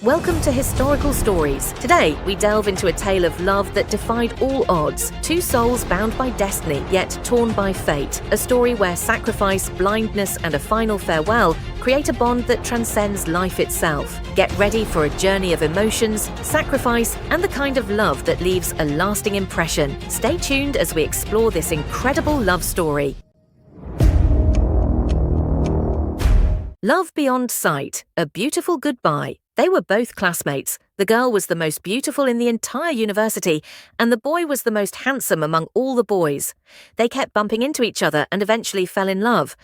Welcome to Historical Stories. Today, we delve into a tale of love that defied all odds. Two souls bound by destiny, yet torn by fate. A story where sacrifice, blindness, and a final farewell create a bond that transcends life itself. Get ready for a journey of emotions, sacrifice, and the kind of love that leaves a lasting impression. Stay tuned as we explore this incredible love story. Love Beyond Sight, A Beautiful Goodbye. They were both classmates. The girl was the most beautiful in the entire university, and the boy was the most handsome among all the boys. They kept bumping into each other and eventually fell in love.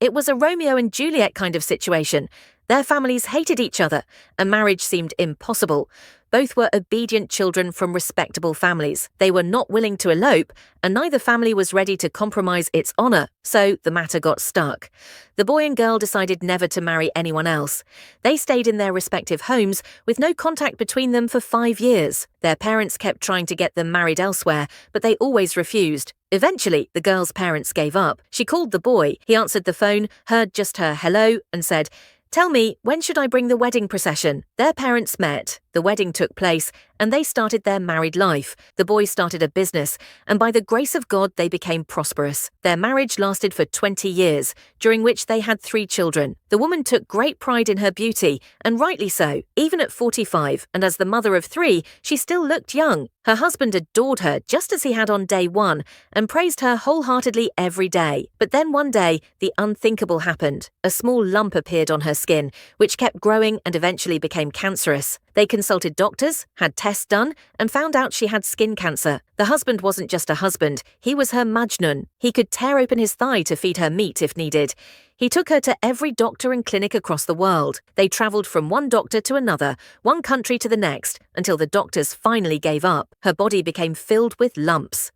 It was a Romeo and Juliet kind of situation. Their families hated each other, and marriage seemed impossible. Both were obedient children from respectable families. They were not willing to elope, and neither family was ready to compromise its honor, so the matter got stuck. The boy and girl decided never to marry anyone else. They stayed in their respective homes with no contact between them for 5 years. Their parents kept trying to get them married elsewhere, but they always refused. Eventually, the girl's parents gave up. She called the boy. He answered the phone, heard just her hello, and said, "Tell me, when should I bring the wedding procession?" Their parents met. The wedding took place, and they started their married life. The boy started a business, and by the grace of God, they became prosperous. Their marriage lasted for 20 years, during which they had 3 children. The woman took great pride in her beauty, and rightly so. Even at 45, and as the mother of 3, she still looked young. Her husband adored her just as he had on day 1, and praised her wholeheartedly every day. But then one day, the unthinkable happened. A small lump appeared on her skin, which kept growing and eventually became cancerous. They consulted doctors, had tests done, and found out she had skin cancer. The husband wasn't just a husband, he was her Majnun. He could tear open his thigh to feed her meat if needed. He took her to every doctor and clinic across the world. They travelled from one doctor to another, one country to the next, until the doctors finally gave up. Her body became filled with lumps.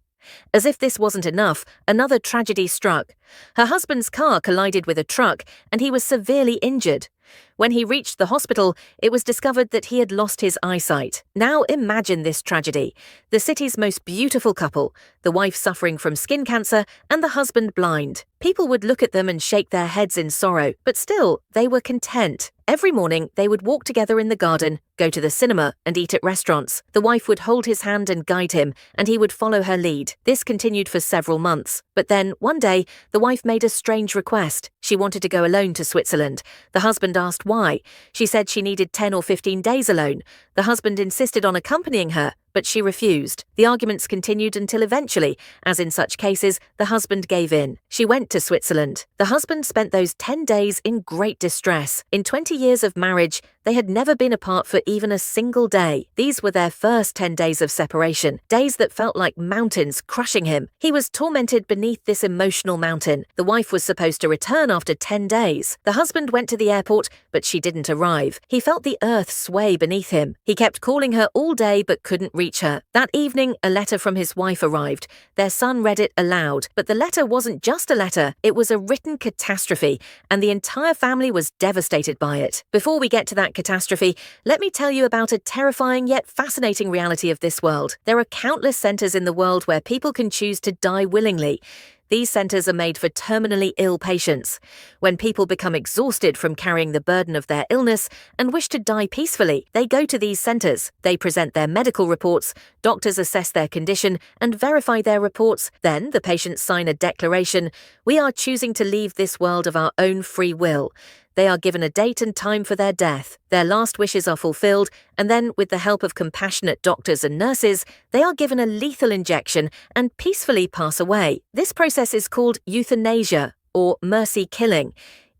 As if this wasn't enough, another tragedy struck. Her husband's car collided with a truck, and he was severely injured. When he reached the hospital, it was discovered that he had lost his eyesight. Now imagine this tragedy. The city's most beautiful couple, the wife suffering from skin cancer and the husband blind. People would look at them and shake their heads in sorrow, but still, they were content. Every morning, they would walk together in the garden, go to the cinema, and eat at restaurants. The wife would hold his hand and guide him, and he would follow her lead. This continued for several months. But then, one day, the wife made a strange request. She wanted to go alone to Switzerland. The husband asked why. She said she needed 10 or 15 days alone. The husband insisted on accompanying her, but she refused. The arguments continued until eventually, as in such cases, the husband gave in. She went to Switzerland. The husband spent those 10 days in great distress. In 20 years of marriage, they had never been apart for even a single day. These were their first 10 days of separation, days that felt like mountains crushing him. He was tormented beneath this emotional mountain. The wife was supposed to return after 10 days. The husband went to the airport, but she didn't arrive. He felt the earth sway beneath him. He kept calling her all day but couldn't reach her. That evening, a letter from his wife arrived. Their son read it aloud, but the letter wasn't just a letter, it was a written catastrophe, and the entire family was devastated by it. Before we get to that catastrophe, let me tell you about a terrifying yet fascinating reality of this world. There are countless centers in the world where people can choose to die willingly. These centers are made for terminally ill patients. When people become exhausted from carrying the burden of their illness and wish to die peacefully, they go to these centers. They present their medical reports, doctors assess their condition and verify their reports. Then the patients sign a declaration, "We are choosing to leave this world of our own free will." They are given a date and time for their death. Their last wishes are fulfilled, and then, with the help of compassionate doctors and nurses, they are given a lethal injection and peacefully pass away. This process is called euthanasia, or mercy killing.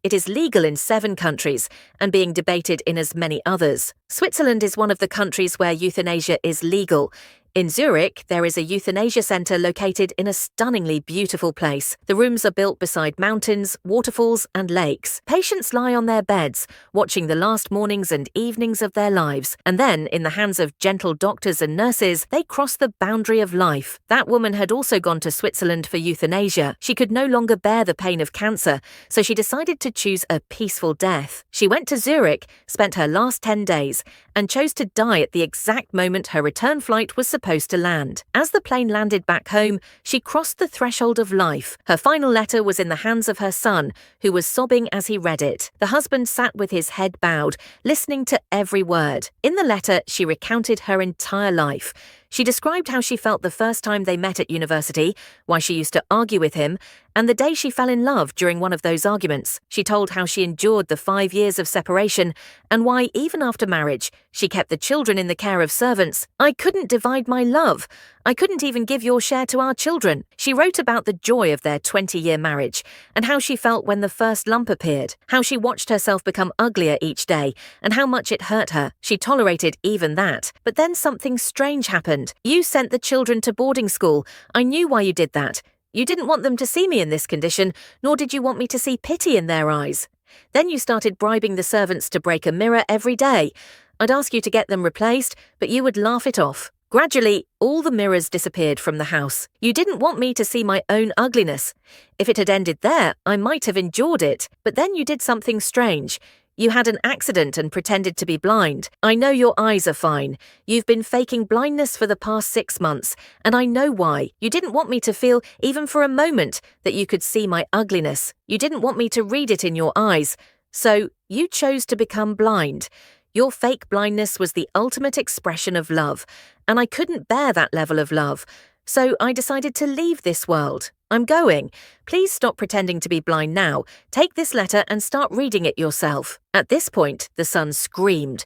It is legal in 7 countries and being debated in as many others. Switzerland is one of the countries where euthanasia is legal. In Zurich, there is a euthanasia centre located in a stunningly beautiful place. The rooms are built beside mountains, waterfalls, and lakes. Patients lie on their beds, watching the last mornings and evenings of their lives. And then, in the hands of gentle doctors and nurses, they cross the boundary of life. That woman had also gone to Switzerland for euthanasia. She could no longer bear the pain of cancer, so she decided to choose a peaceful death. She went to Zurich, spent her last 10 days, and chose to die at the exact moment her return flight was supposed to land. As the plane landed back home, she crossed the threshold of life. Her final letter was in the hands of her son, who was sobbing as he read it. The husband sat with his head bowed, listening to every word. In the letter, she recounted her entire life. She described how she felt the first time they met at university, why she used to argue with him, and the day she fell in love during one of those arguments. She told how she endured the 5 years of separation, and why, even after marriage, she kept the children in the care of servants. "I couldn't divide my love. I couldn't even give your share to our children." She wrote about the joy of their 20-year marriage, and how she felt when the first lump appeared, how she watched herself become uglier each day, and how much it hurt her. She tolerated even that. But then something strange happened. "You sent the children to boarding school. I knew why you did that. You didn't want them to see me in this condition, nor did you want me to see pity in their eyes. Then you started bribing the servants to break a mirror every day. I'd ask you to get them replaced, but you would laugh it off. Gradually, all the mirrors disappeared from the house. You didn't want me to see my own ugliness. If it had ended there, I might have endured it. But then you did something strange. You had an accident and pretended to be blind. I know your eyes are fine. You've been faking blindness for the past 6 months, and I know why. You didn't want me to feel, even for a moment, that you could see my ugliness. You didn't want me to read it in your eyes. So, you chose to become blind. Your fake blindness was the ultimate expression of love, and I couldn't bear that level of love. So I decided to leave this world. I'm going. Please stop pretending to be blind now. Take this letter and start reading it yourself." At this point, the son screamed.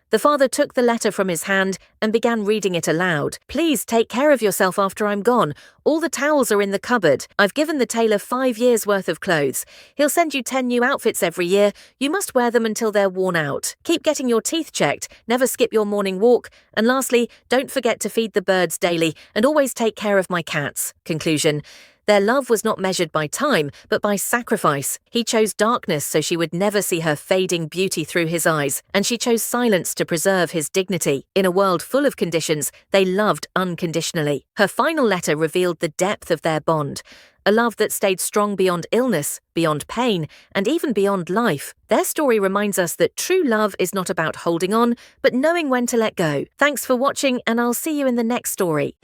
The father took the letter from his hand and began reading it aloud. "Please take care of yourself after I'm gone. All the towels are in the cupboard. I've given the tailor 5 years' worth of clothes. He'll send you 10 new outfits every year. You must wear them until they're worn out. Keep getting your teeth checked. Never skip your morning walk. And lastly, don't forget to feed the birds daily and always take care of my cats." Conclusion. Their love was not measured by time, but by sacrifice. He chose darkness so she would never see her fading beauty through his eyes, and she chose silence to preserve his dignity. In a world full of conditions, they loved unconditionally. Her final letter revealed the depth of their bond, a love that stayed strong beyond illness, beyond pain, and even beyond life. Their story reminds us that true love is not about holding on, but knowing when to let go. Thanks for watching, and I'll see you in the next story.